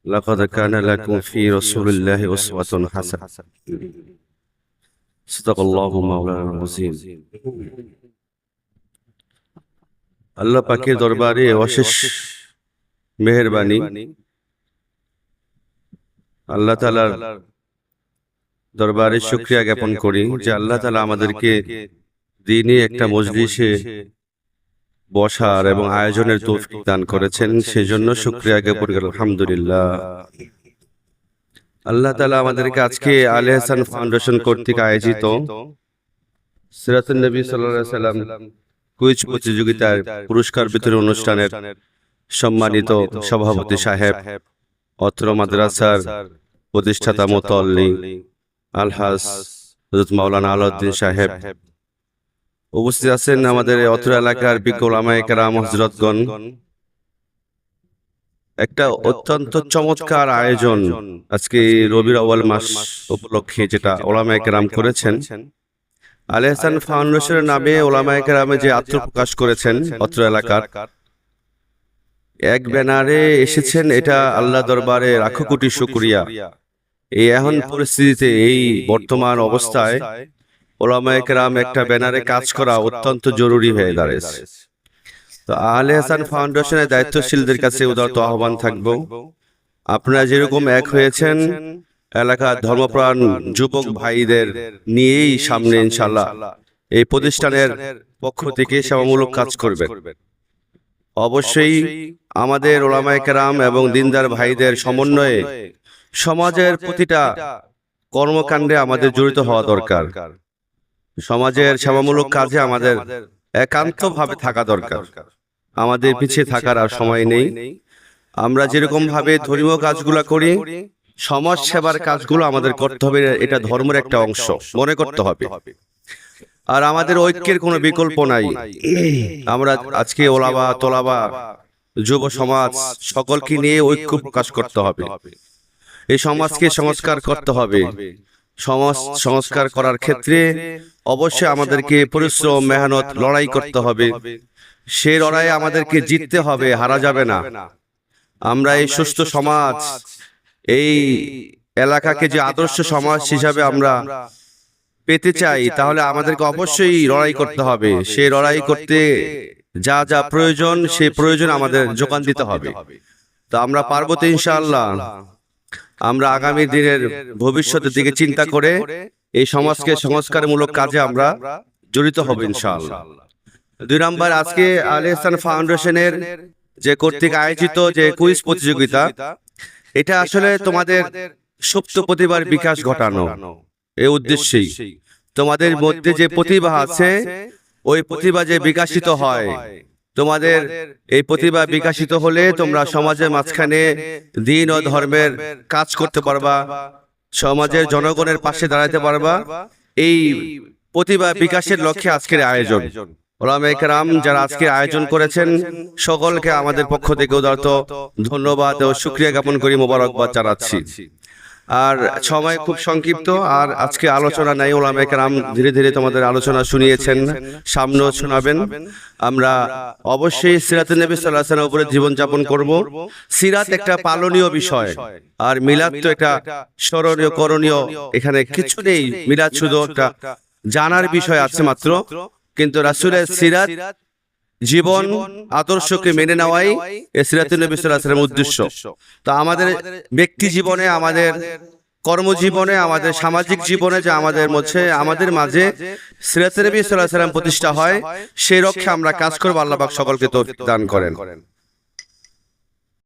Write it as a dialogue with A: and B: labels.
A: لقد كان لكم في رسول الله أسوة حسنة صدق الله مولانا العظيم আল্লাহ পাকের দরবারে অশেষ মেহেরবানি। আল্লাহ তাআলার দরবারে শুকরিয়া জ্ঞাপন করি যে আল্লাহ তাআলা আমাদেরকে দ্বীনি একটা মজলিসে বসার এবং আয়োজনের তৌফিক দান করেছেন, সেজন্য শুকরিয়া জ্ঞাপন করি আলহামদুলিল্লাহ। আল্লাহ তাআলা আমাদেরকে আজকে আলে হাসান ফাউন্ডেশন কর্তৃক আয়োজিত সিরাতুন নবী সাল্লাল্লাহু আলাইহি সাল্লাম কুইজ প্রতিযোগিতার পুরস্কার বিতরণ অনুষ্ঠানের সম্মানিত সভাপতি সাহেব, অত্র মাদ্রাসার প্রতিষ্ঠাতা মুতাল্লি আলহাজ হযরত মাওলানা আলাউদ্দিন সাহেব, উপস্থিত আছেন আমাদের অত্র এলাকার বিজ্ঞ উলামায়ে কেরাম হযরতগণ। একটা অত্যন্ত চমৎকার আয়োজন আজকে রবিউল আউয়াল মাস উপলক্ষে যেটা উলামায়ে কেরাম করেছেন। আলে হাসান ফাউন্ডেশনের নামে উলামায়ে কেরামে যে আত্মপ্রকাশ করেছেন অত্র এলাকার, এক ব্যানারে এসেছেন, এটা আল্লাহ দরবারে লাখো কোটি শুকরিয়া। এই এখন পরিস্থিতিতে, এই বর্তমান অবস্থায় উলামায়ে কেরাম একটা ব্যানারে কাজ করা অত্যন্ত জরুরি হয়ে দাঁড়িয়েছে। তো আলে হাসান ফাউন্ডেশনের দায়িত্বশীলদের কাছে উদারত আহ্বান থাকবো, আপনারা যেরকম এক হয়েছেন এলাকার ধর্মপ্রাণ যুবক ভাইদের নিয়েই সামনে ইনশাআল্লাহ এই প্রতিষ্ঠানের পক্ষ থেকে সেবামূলক কাজ করবেন। অবশ্যই আমাদের উলামায়ে কেরাম এবং দিনদার ভাইদের সমন্বয়ে সমাজের প্রতিটা কর্মকাণ্ডে আমাদের জড়িত হওয়া দরকার। সমাজের সেবামূলক কাজে আমাদের একান্তভাবে থাকা দরকার। আমাদের পিছিয়ে থাকার আর সময় নেই। আমরা যেরকম ভাবে ধর্মীয় কাজগুলো করি, সমাজ সেবার কাজগুলো আমাদের করতে হবে। এটা ধর্মের একটা অংশ মনে করতে হবে। আর আমাদের ঐক্যের কোনো বিকল্প নাই। আমরা আজকে ওলামা তোলাবা যুব সমাজ সকলকে নিয়ে ঐক্য প্রকাশ করতে হবে। এই সমাজকে সংস্কার করতে হবে। সমাজ সংস্কার করার ক্ষেত্রে অবশ্যই আমাদেরকে পরিশ্রম, মেহনত, লড়াই করতে হবে। সেই লড়াইয়ে আমাদেরকে জিততে হবে, হারা যাবে না। আমরা এই সুস্থ সমাজ, এই এলাকাকে যে আদর্শ সমাজ হিসাবে আমরা পেতে চাই, তাহলে আমাদেরকে অবশ্যই লড়াই করতে হবে। সেই লড়াই করতে যা যা প্রয়োজন, সেই প্রয়োজন আমাদের যোগান দিতে হবে। তো আমরা পারবো তো ইনশাআল্লাহ। আমরা আগামী দিনের ভবিষ্যতের দিকে চিন্তা করে এই সমাজকে সংস্কারমূলক কাজে আমরা জড়িত হব ইনশাআল্লাহ। 2 নম্বর, আজকে আলে হাসান ফাউন্ডেশনের যে কর্তৃক আয়োজিত যে কুইজ প্রতিযোগিতা, এটা আসলে তোমাদের সুপ্ত প্রতিভার বিকাশ ঘটানো এই উদ্দেশ্যেই। তোমাদের মধ্যে যে প্রতিভা আছে, ওই প্রতিভা যে বিকশিত হয়, তোমাদের এই প্রতিভা বিকশিত হলে তোমরা সমাজের মাঝখানে দ্বীন ও ধর্মের কাজ করতে পারবা, সমাজের জনগণের পাশে দাঁড়াতে পারবা। এই প্রতিভা বিকাশের লক্ষ্যে আজকের আয়োজন। উলামায়ে কেরাম যারা আজকে আয়োজন করেছেন, সকলকে আমাদের পক্ষ থেকে উদারত ধন্যবাদ ও শুকরিয়া জ্ঞাপন করি, মোবারকবাদ জানাচ্ছি। আর সময় খুব সংক্ষিপ্ত, আর আজকে আলোচনা নাই। উলামায়ে কেরাম ধীরে ধীরে তোমাদের আলোচনা শুনিয়েছেন, সামনেও শোনাবেন। আমরা অবশ্যই সিরাতুন নবী সাল্লাল্লাহু আলাইহি ওয়াসাল্লামের উপরে জীবন যাপন করব। সিরাত একটা পালনীয় বিষয়, আর মিলাদ তো একটা স্মরণীয় করণীয়। এখানে কিছু নেই, মিলাদ শুধু একটা জানার বিষয় আছে মাত্র। কিন্তু রাসূলের সিরাত, জীবন আদর্শকে মেনে নেওয়াই সিরাতুন নবী সাল্লাল্লাহু আলাইহি ওয়াসাল্লামের উদ্দেশ্য। তো আমাদের ব্যক্তি জীবনে, আমাদের কর্মজীবনে, আমাদের সামাজিক জীবনে যে আমাদের মাঝে সিরাতুন নবী সাল্লাল্লাহু আলাইহি ওয়াসাল্লাম প্রতিষ্ঠা হয়, সেই লক্ষ্যে আমরা কাজ করব। আল্লাহ পাক সকলকে তৌফিক দান করেন।